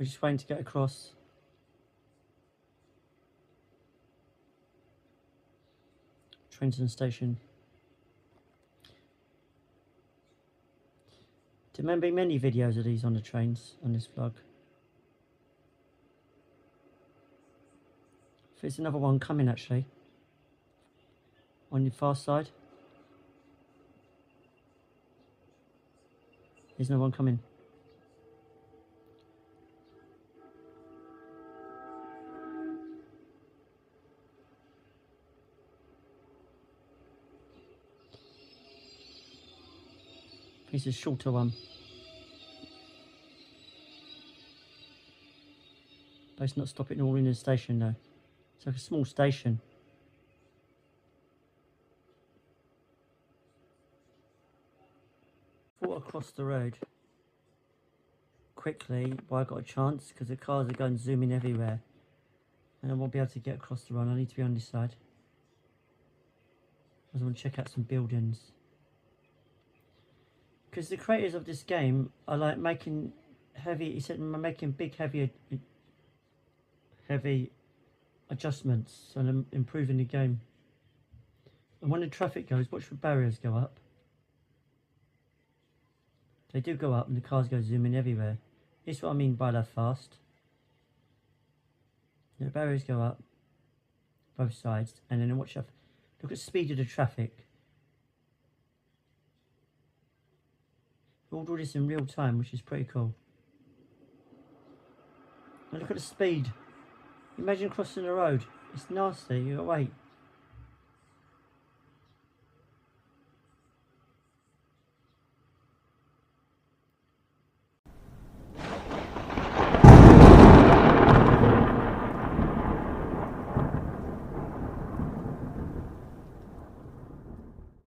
We're just waiting to get across. Trenton Station. There may be many videos of these on the trains on this vlog. There's another one coming actually. On your far side. There's another one coming. This is a shorter one. But it's not stopping all in the station though. It's like a small station. Thought I'd cross the road quickly, but I got a chance because the cars are going zooming everywhere. And I won't be able to get across the road. I need to be on this side. I just want to check out some buildings. Because the creators of this game are like making heavy, he said making big heavy adjustments and improving the game. And when the traffic goes, watch the barriers go up. They do go up and the cars go zooming everywhere. This is what I mean by they're fast. The barriers go up both sides, and then watch out. Look at the speed of the traffic. We'll do this in real time, which is pretty cool. And look at the speed. Imagine crossing the road. It's nasty. You gotta wait.